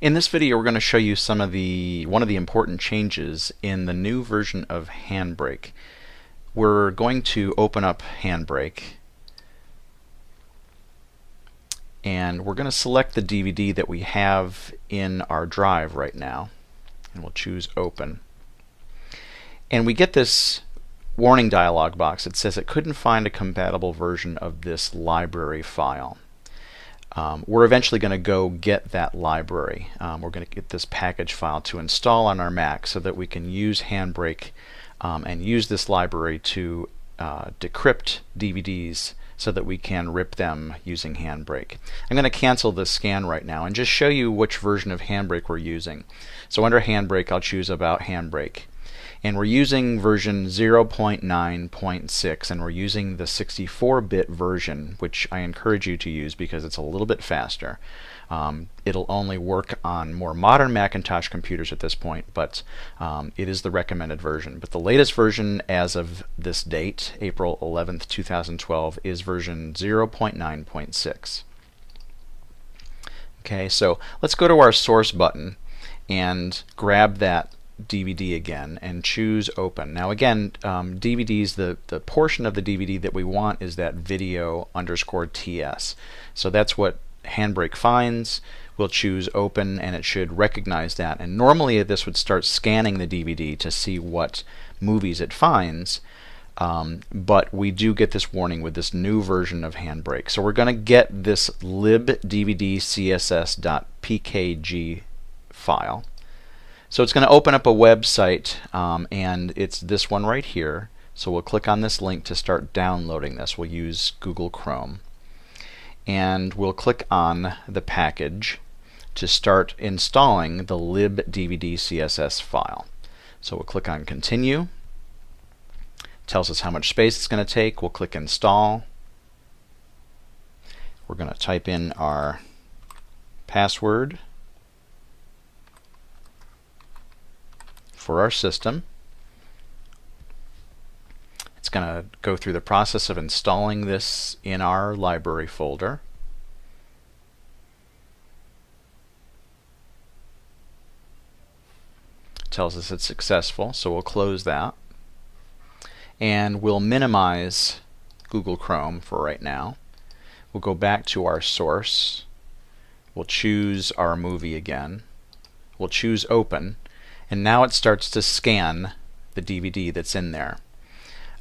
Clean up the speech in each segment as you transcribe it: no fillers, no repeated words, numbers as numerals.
In this video we're going to show you one of the important changes in the new version of Handbrake. We're going to open up Handbrake and we're going to select the DVD that we have in our drive right now, and we'll choose Open. And we get this warning dialog box. It says it couldn't find a compatible version of this library file. We're eventually going to go get that library. We're going to get this package file to install on our Mac so that we can use Handbrake and use this library to decrypt DVDs so that we can rip them using Handbrake. I'm going to cancel this scan right now and just show you which version of Handbrake we're using. So under Handbrake I'll choose About Handbrake. And we're using version 0.9.6, and we're using the 64-bit version, which I encourage you to use because it's a little bit faster. It'll only work on more modern Macintosh computers at this point, but it is the recommended version. But the latest version as of this date, April 11th, 2012, is version 0.9.6. Okay, so let's go to our source button and grab that DVD again and choose Open. Now again, DVDs, the portion of the DVD that we want is that video_TS. So that's what Handbrake finds. We'll choose Open and it should recognize that. And normally this would start scanning the DVD to see what movies it finds. But we do get this warning with this new version of Handbrake. So we're going to get this libdvdcss.pkg file. So it's going to open up a website, and it's this one right here. So we'll click on this link to start downloading this. We'll use Google Chrome. And we'll click on the package to start installing the libdvdcss file. So we'll click on Continue. It tells us how much space it's going to take. We'll click Install. We're going to type in our password for our system. It's going to go through the process of installing this in our library folder. It tells us it's successful, so we'll close that. And we'll minimize Google Chrome for right now. We'll go back to our source. We'll choose our movie again. We'll choose Open. And now it starts to scan the DVD that's in there.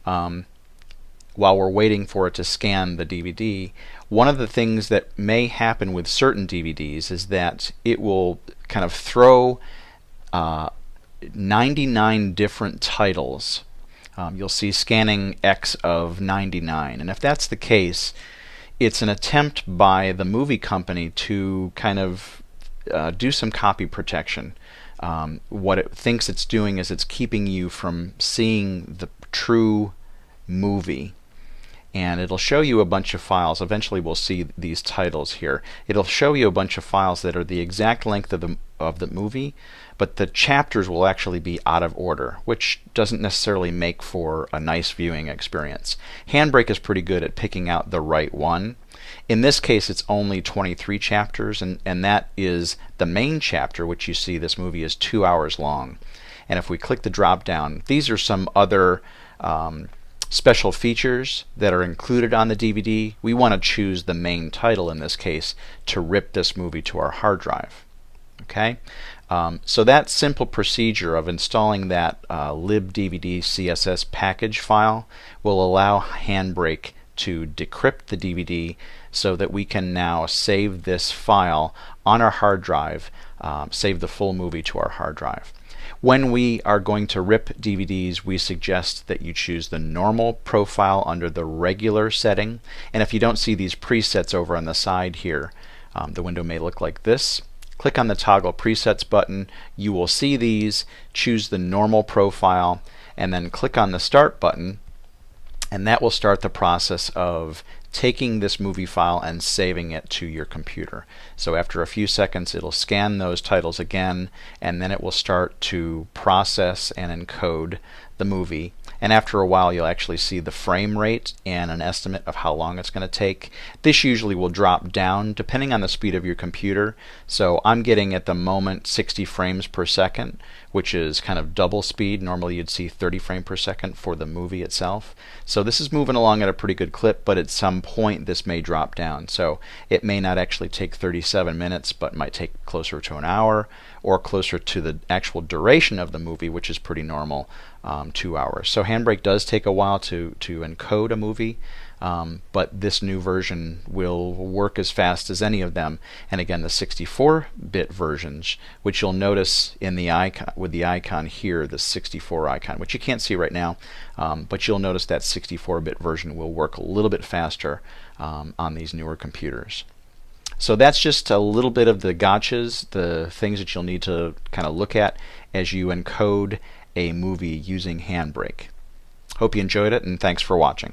While we're waiting for it to scan the DVD, one of the things that may happen with certain DVDs is that it will kind of throw 99 different titles. You'll see scanning X of 99, and if that's the case, it's an attempt by the movie company to kind of do some copy protection. What it thinks it's doing is it's keeping you from seeing the true movie, and it'll show you a bunch of files. Eventually we'll see these titles here. It'll show you a bunch of files that are the exact length of the movie, but the chapters will actually be out of order, which doesn't necessarily make for a nice viewing experience. Handbrake is pretty good at picking out the right one. In this case it's only 23 chapters, and that is the main chapter, which you see this movie is 2 hours long. And if we click the drop down, these are some other special features that are included on the DVD. We want to choose the main title in this case to rip this movie to our hard drive. Okay, so that simple procedure of installing that libdvdcss package file will allow Handbrake to decrypt the DVD so that we can now save this file on our hard drive, save the full movie to our hard drive. When we are going to rip DVDs, we suggest that you choose the normal profile under the regular setting. And if you don't see these presets over on the side here, the window may look like this. Click on the Toggle Presets button. You will see these. Choose the normal profile and then click on the Start button, and that will start the process of taking this movie file and saving it to your computer. So after a few seconds it'll scan those titles again, and then it will start to process and encode the movie. And after a while you'll actually see the frame rate and an estimate of how long it's going to take. This usually will drop down depending on the speed of your computer. So I'm getting at the moment 60 frames per second, which is kind of double speed. Normally you'd see 30 frames per second for the movie itself. So this is moving along at a pretty good clip, but at some point this may drop down. So it may not actually take 37 minutes, but might take closer to an hour, or closer to the actual duration of the movie, which is pretty normal, 2 hours. So Handbrake does take a while to encode a movie, but this new version will work as fast as any of them. And again, the 64-bit versions, which you'll notice in the icon, with the icon here, the 64 icon, which you can't see right now, but you'll notice that 64-bit version will work a little bit faster on these newer computers. So that's just a little bit of the gotchas, the things that you'll need to kind of look at as you encode a movie using Handbrake. Hope you enjoyed it, and thanks for watching.